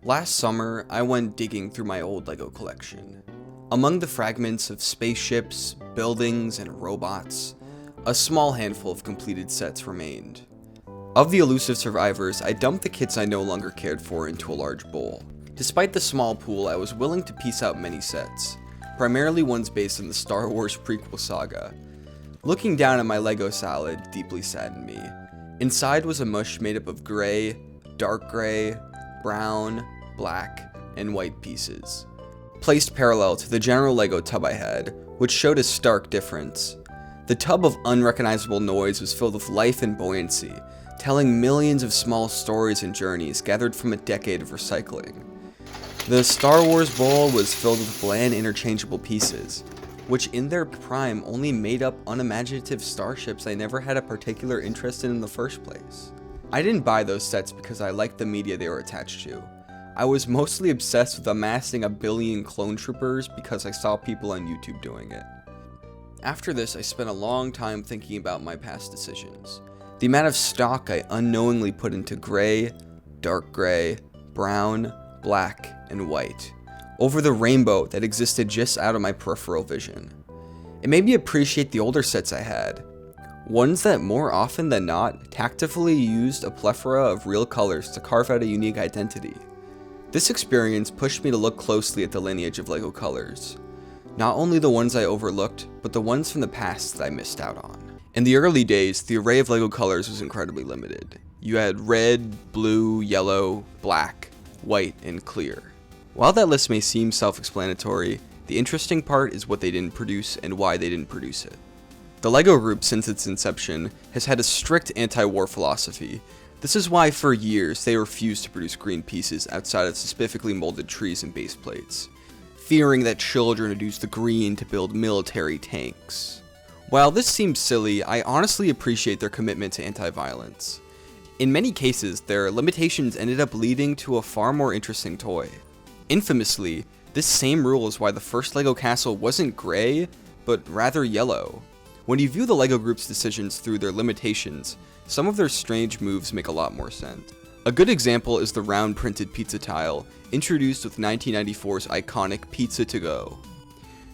Last summer, I went digging through my old LEGO collection. Among the fragments of spaceships, buildings, and robots, a small handful of completed sets remained. Of the elusive survivors, I dumped the kits I no longer cared for into a large bowl. Despite the small pool, I was willing to piece out many sets, primarily ones based on the Star Wars prequel saga. Looking down at my LEGO salad deeply saddened me. Inside was a mush made up of gray, dark gray, brown, black, and white pieces, placed parallel to the general LEGO tub I had, which showed a stark difference. The tub of unrecognizable noise was filled with life and buoyancy, telling millions of small stories and journeys gathered from a decade of recycling. The Star Wars bowl was filled with bland interchangeable pieces, which in their prime only made up unimaginative starships I never had a particular interest in the first place. I didn't buy those sets because I liked the media they were attached to. I was mostly obsessed with amassing a billion clone troopers because I saw people on YouTube doing it. After this, I spent a long time thinking about my past decisions. The amount of stock I unknowingly put into gray, dark gray, brown, black, and white, over the rainbow that existed just out of my peripheral vision. It made me appreciate the older sets I had, ones that more often than not tactfully used a plethora of real colors to carve out a unique identity. This experience pushed me to look closely at the lineage of LEGO colors, not only the ones I overlooked, but the ones from the past that I missed out on. In the early days, the array of LEGO colors was incredibly limited. You had red, blue, yellow, black, white, and clear. While that list may seem self-explanatory, the interesting part is what they didn't produce and why they didn't produce it. The LEGO Group, since its inception, has had a strict anti-war philosophy. This is why for years they refused to produce green pieces outside of specifically molded trees and base plates, fearing that children would use the green to build military tanks. While this seems silly, I honestly appreciate their commitment to anti-violence. In many cases, their limitations ended up leading to a far more interesting toy. Infamously, this same rule is why the first LEGO castle wasn't gray, but rather yellow. When you view the LEGO Group's decisions through their limitations, some of their strange moves make a lot more sense. A good example is the round printed pizza tile, introduced with 1994's iconic Pizza to Go.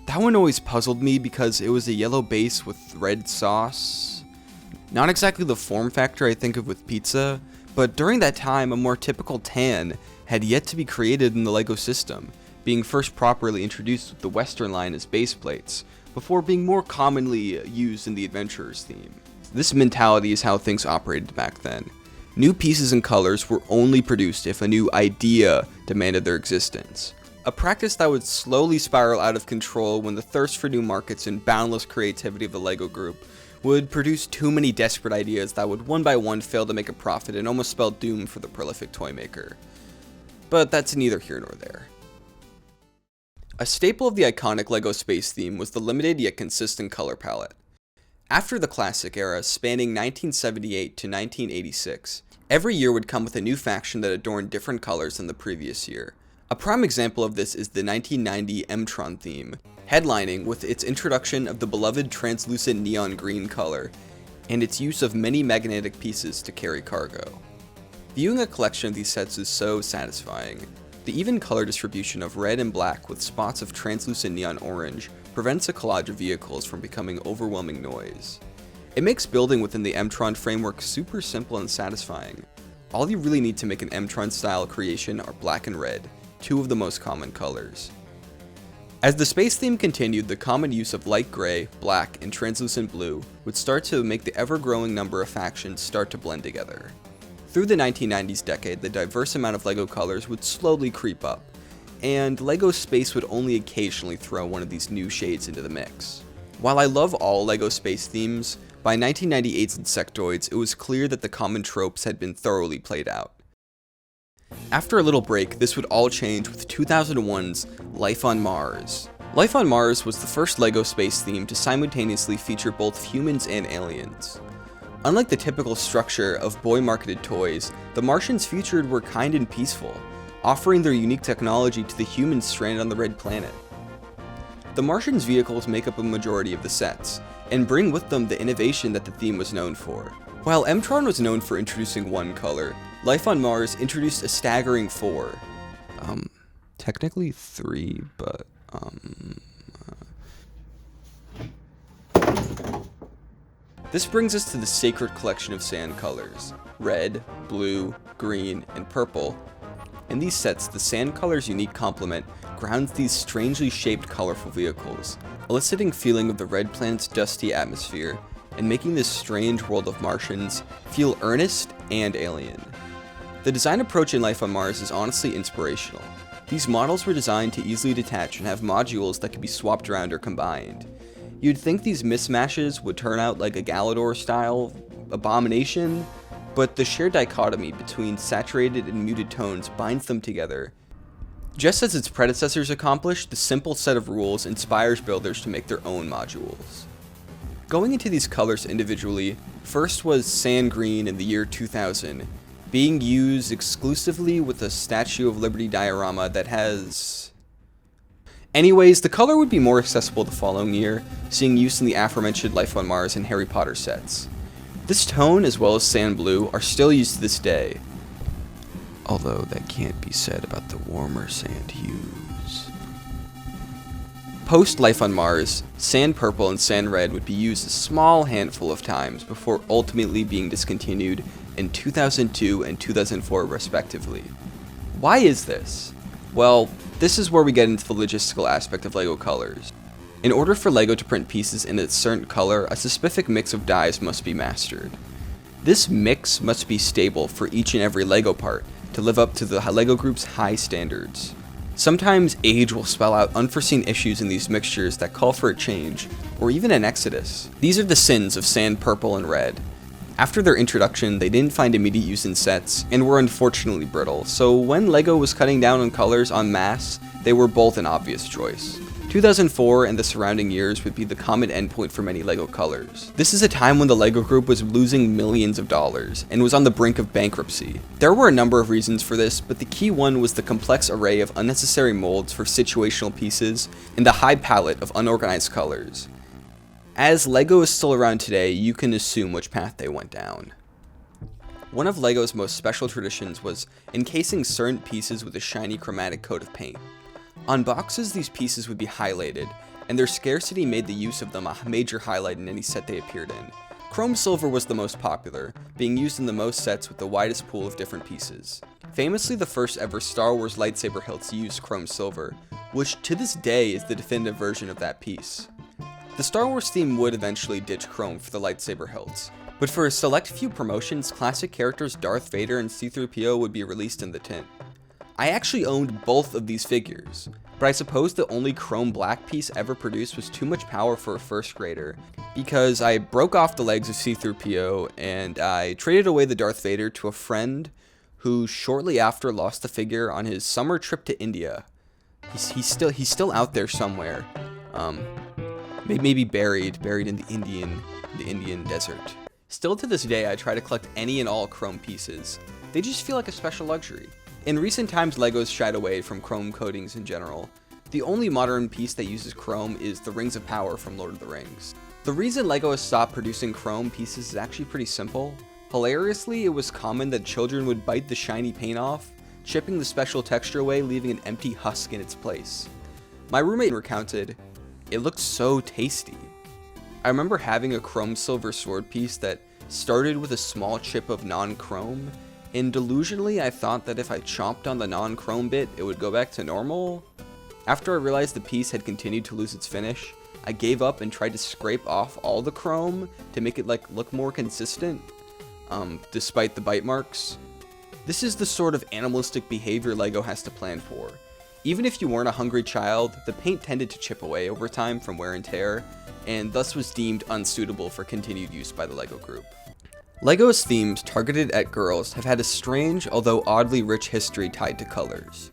That one always puzzled me because it was a yellow base with red sauce. Not exactly the form factor I think of with pizza, but during that time a more typical tan had yet to be created in the LEGO system, being first properly introduced with the Western line as base plates, before being more commonly used in the Adventurers theme. This mentality is how things operated back then. New pieces and colors were only produced if a new idea demanded their existence. A practice that would slowly spiral out of control when the thirst for new markets and boundless creativity of the LEGO Group would produce too many desperate ideas that would one by one fail to make a profit and almost spell doom for the prolific toy maker. But that's neither here nor there. A staple of the iconic LEGO space theme was the limited yet consistent color palette. After the classic era, spanning 1978 to 1986, every year would come with a new faction that adorned different colors than the previous year. A prime example of this is the 1990 M-Tron theme, headlining with its introduction of the beloved translucent neon green color, and its use of many magnetic pieces to carry cargo. Viewing a collection of these sets is so satisfying. The even color distribution of red and black with spots of translucent neon orange prevents a collage of vehicles from becoming overwhelming noise. It makes building within the M-Tron framework super simple and satisfying. All you really need to make an M-Tron style creation are black and red, two of the most common colors. As the space theme continued, the common use of light gray, black, and translucent blue would start to make the ever-growing number of factions start to blend together. Through the 1990s decade, the diverse amount of LEGO colors would slowly creep up, and LEGO Space would only occasionally throw one of these new shades into the mix. While I love all LEGO Space themes, by 1998's Insectoids, it was clear that the common tropes had been thoroughly played out. After a little break, this would all change with 2001's Life on Mars. Life on Mars was the first LEGO Space theme to simultaneously feature both humans and aliens. Unlike the typical structure of boy-marketed toys, the Martians featured were kind and peaceful, offering their unique technology to the humans stranded on the Red Planet. The Martians' vehicles make up a majority of the sets, and bring with them the innovation that the theme was known for. While M-Tron was known for introducing one color, Life on Mars introduced a staggering 4. Technically 3, but, This brings us to the sacred collection of sand colors: red, blue, green, and purple. In these sets, the sand color's unique complement grounds these strangely shaped colorful vehicles, eliciting feeling of the red planet's dusty atmosphere, and making this strange world of Martians feel earnest and alien. The design approach in Life on Mars is honestly inspirational. These models were designed to easily detach and have modules that could be swapped around or combined. You'd think these mismatches would turn out like a Galador-style abomination, but the sheer dichotomy between saturated and muted tones binds them together. Just as its predecessors accomplished, the simple set of rules inspires builders to make their own modules. Going into these colors individually, first was sand green in the year 2000, being used exclusively with a Statue of Liberty diorama that has... Anyways, the color would be more accessible the following year, seeing use in the aforementioned Life on Mars and Harry Potter sets. This tone, as well as sand blue, are still used to this day, although that can't be said about the warmer sand hues. Post Life on Mars, sand purple and sand red would be used a small handful of times before ultimately being discontinued in 2002 and 2004 respectively. Why is this? Well, this is where we get into the logistical aspect of LEGO colors. In order for LEGO to print pieces in a certain color, a specific mix of dyes must be mastered. This mix must be stable for each and every LEGO part to live up to the LEGO Group's high standards. Sometimes age will spell out unforeseen issues in these mixtures that call for a change, or even an exodus. These are the sins of sand purple and red. After their introduction, they didn't find immediate use in sets, and were unfortunately brittle, so when LEGO was cutting down on colors en masse, they were both an obvious choice. 2004 and the surrounding years would be the common endpoint for many LEGO colors. This is a time when the LEGO Group was losing millions of dollars, and was on the brink of bankruptcy. There were a number of reasons for this, but the key one was the complex array of unnecessary molds for situational pieces, and the high palette of unorganized colors. As LEGO is still around today, you can assume which path they went down. One of LEGO's most special traditions was encasing certain pieces with a shiny chromatic coat of paint. On boxes, these pieces would be highlighted, and their scarcity made the use of them a major highlight in any set they appeared in. Chrome silver was the most popular, being used in the most sets with the widest pool of different pieces. Famously, the first ever Star Wars lightsaber hilts used chrome silver, which to this day is the definitive version of that piece. The Star Wars theme would eventually ditch chrome for the lightsaber hilts, but for a select few promotions, classic characters Darth Vader and C-3PO would be released in the tint. I actually owned both of these figures, but I suppose the only chrome black piece ever produced was too much power for a first grader, because I broke off the legs of C-3PO and I traded away the Darth Vader to a friend who shortly after lost the figure on his summer trip to India. He's still out there somewhere. Maybe buried in the Indian desert. Still to this day, I try to collect any and all chrome pieces. They just feel like a special luxury. In recent times, LEGO's shied away from chrome coatings in general. The only modern piece that uses chrome is the Rings of Power from Lord of the Rings. The reason LEGO has stopped producing chrome pieces is actually pretty simple. Hilariously, it was common that children would bite the shiny paint off, chipping the special texture away, leaving an empty husk in its place. My roommate recounted, "It looked so tasty." I remember having a chrome silver sword piece that started with a small chip of non-chrome, and delusionally I thought that if I chomped on the non-chrome bit, it would go back to normal. After I realized the piece had continued to lose its finish, I gave up and tried to scrape off all the chrome to make it look more consistent, despite the bite marks. This is the sort of animalistic behavior LEGO has to plan for. Even if you weren't a hungry child, the paint tended to chip away over time from wear and tear, and thus was deemed unsuitable for continued use by the LEGO Group. LEGO's themes targeted at girls have had a strange, although oddly rich history tied to colors.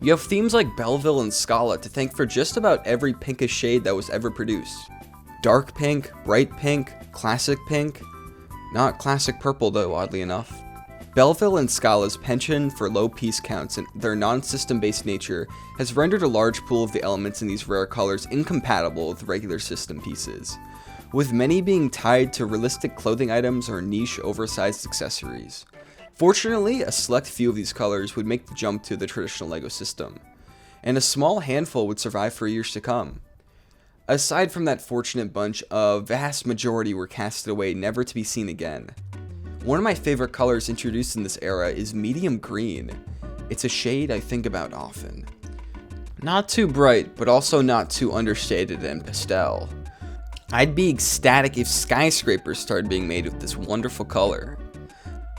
You have themes like Belleville and Scala to thank for just about every pinkish shade that was ever produced. Dark pink, bright pink, classic pink. Not classic purple though, oddly enough. Belleville and Scala's penchant for low piece counts and their non-system based nature has rendered a large pool of the elements in these rare colors incompatible with regular system pieces, with many being tied to realistic clothing items or niche oversized accessories. Fortunately, a select few of these colors would make the jump to the traditional LEGO system, and a small handful would survive for years to come. Aside from that fortunate bunch, a vast majority were casted away never to be seen again. One of my favorite colors introduced in this era is medium green. It's a shade I think about often. Not too bright, but also not too understated and pastel. I'd be ecstatic if skyscrapers started being made with this wonderful color.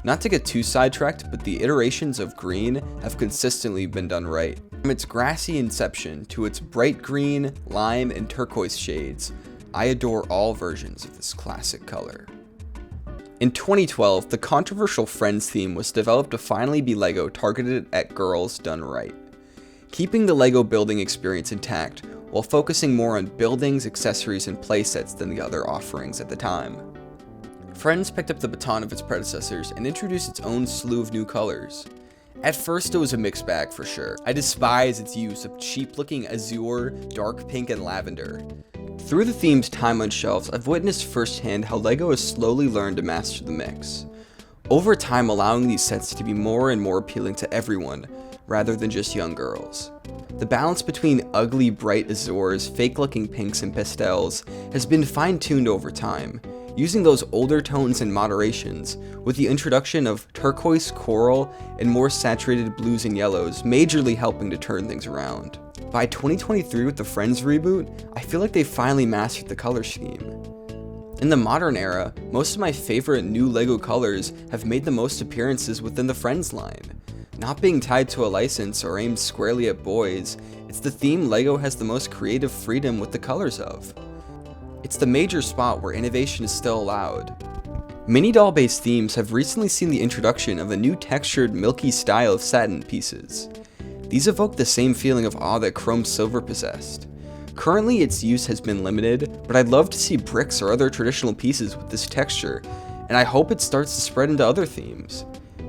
Not to get too sidetracked, but the iterations of green have consistently been done right. From its grassy inception to its bright green, lime, and turquoise shades, I adore all versions of this classic color. In 2012, the controversial Friends theme was developed to finally be LEGO targeted at girls done right, keeping the LEGO building experience intact while focusing more on buildings, accessories, and playsets than the other offerings at the time. Friends picked up the baton of its predecessors and introduced its own slew of new colors. At first it was a mixed bag for sure. I despise its use of cheap-looking azure, dark pink, and lavender. Through the theme's time on shelves, I've witnessed firsthand how LEGO has slowly learned to master the mix, over time allowing these sets to be more and more appealing to everyone, rather than just young girls. The balance between ugly bright azures, fake-looking pinks, and pastels has been fine-tuned over time, using those older tones and moderations, with the introduction of turquoise, coral, and more saturated blues and yellows majorly helping to turn things around. By 2023 with the Friends reboot, I feel like they finally mastered the color scheme. In the modern era, most of my favorite new LEGO colors have made the most appearances within the Friends line. Not being tied to a license or aimed squarely at boys, it's the theme LEGO has the most creative freedom with the colors of. It's the major spot where innovation is still allowed. Mini doll-based themes have recently seen the introduction of a new textured, milky style of satin pieces. These evoke the same feeling of awe that chrome silver possessed. Currently, its use has been limited, but I'd love to see bricks or other traditional pieces with this texture, and I hope it starts to spread into other themes.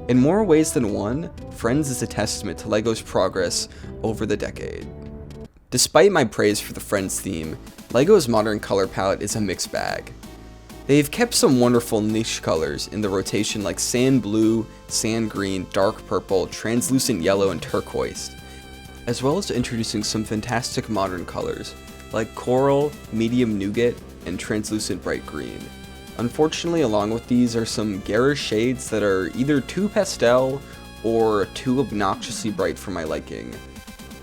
In more ways than one, Friends is a testament to LEGO's progress over the decade. Despite my praise for the Friends theme, LEGO's modern color palette is a mixed bag. They've kept some wonderful niche colors in the rotation like sand blue, sand green, dark purple, translucent yellow, and turquoise, as well as introducing some fantastic modern colors like coral, medium nougat, and translucent bright green. Unfortunately, along with these are some garish shades that are either too pastel or too obnoxiously bright for my liking.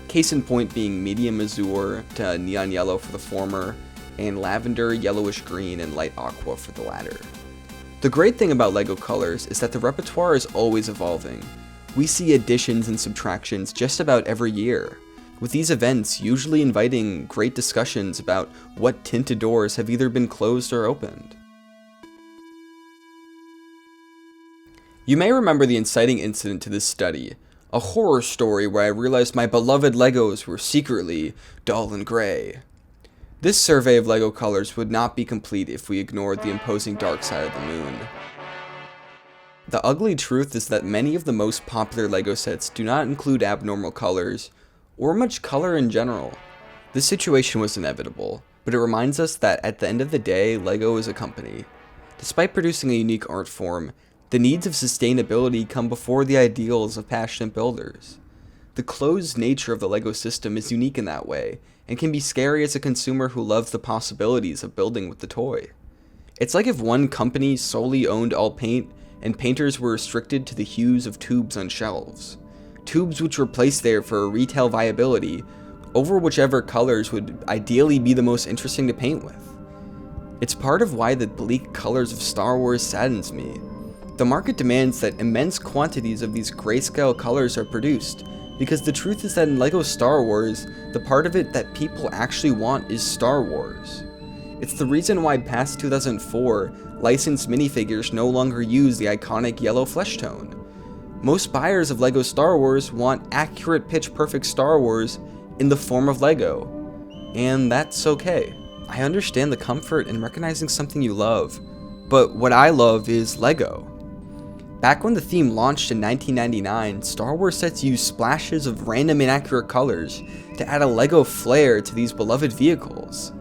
Case in point being medium azure to neon yellow for the former, and lavender, yellowish green, and light aqua for the latter. The great thing about LEGO colors is that the repertoire is always evolving. We see additions and subtractions just about every year, with these events usually inviting great discussions about what tinted doors have either been closed or opened. You may remember the inciting incident to this study, a horror story where I realized my beloved LEGOs were secretly dull and gray. This survey of LEGO colors would not be complete if we ignored the imposing dark side of the moon. The ugly truth is that many of the most popular LEGO sets do not include abnormal colors, or much color in general. This situation was inevitable, but it reminds us that at the end of the day, LEGO is a company. Despite producing a unique art form, the needs of sustainability come before the ideals of passionate builders. The closed nature of the LEGO system is unique in that way, and can be scary as a consumer who loves the possibilities of building with the toy. It's like if one company solely owned all paint, and painters were restricted to the hues of tubes on shelves. Tubes which were placed there for retail viability, over whichever colors would ideally be the most interesting to paint with. It's part of why the bleak colors of Star Wars saddens me. The market demands that immense quantities of these grayscale colors are produced, because the truth is that in LEGO Star Wars, the part of it that people actually want is Star Wars. It's the reason why past 2004, licensed minifigures no longer use the iconic yellow flesh tone. Most buyers of LEGO Star Wars want accurate pitch-perfect Star Wars in the form of LEGO, and that's okay. I understand the comfort in recognizing something you love, but what I love is LEGO. Back when the theme launched in 1999, Star Wars sets used splashes of random inaccurate colors to add a LEGO flair to these beloved vehicles.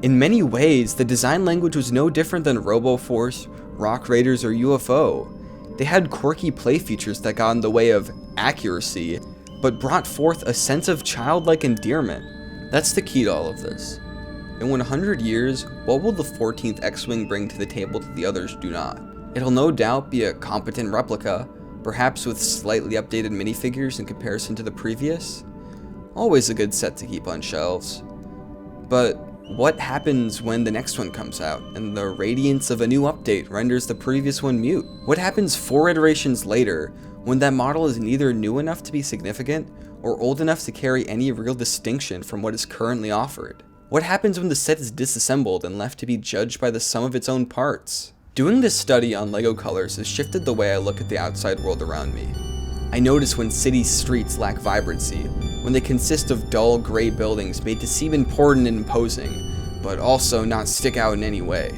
In many ways, the design language was no different than RoboForce, Rock Raiders, or UFO. They had quirky play features that got in the way of accuracy, but brought forth a sense of childlike endearment. That's the key to all of this. In 100 years, what will the 14th X-Wing bring to the table that the others do not? It'll no doubt be a competent replica, perhaps with slightly updated minifigures in comparison to the previous. Always a good set to keep on shelves. But what happens when the next one comes out, and the radiance of a new update renders the previous one mute? What happens 4 iterations later, when that model is neither new enough to be significant, or old enough to carry any real distinction from what is currently offered? What happens when the set is disassembled and left to be judged by the sum of its own parts? Doing this study on LEGO colors has shifted the way I look at the outside world around me. I notice when city streets lack vibrancy, when they consist of dull gray buildings made to seem important and imposing, but also not stick out in any way.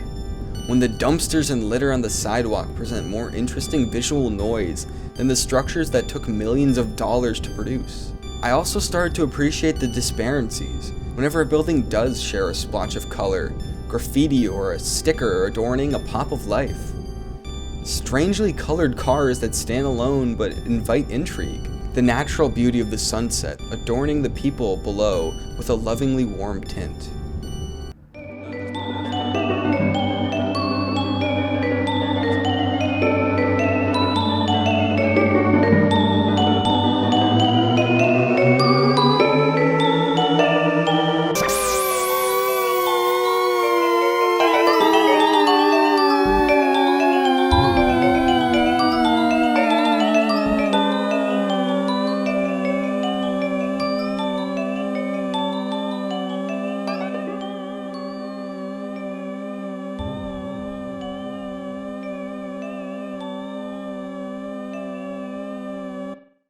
When the dumpsters and litter on the sidewalk present more interesting visual noise than the structures that took millions of dollars to produce. I also started to appreciate the disparities. Whenever a building does share a splotch of color, graffiti, or a sticker adorning a pop of life. Strangely colored cars that stand alone but invite intrigue. The natural beauty of the sunset adorning the people below with a lovingly warm tint.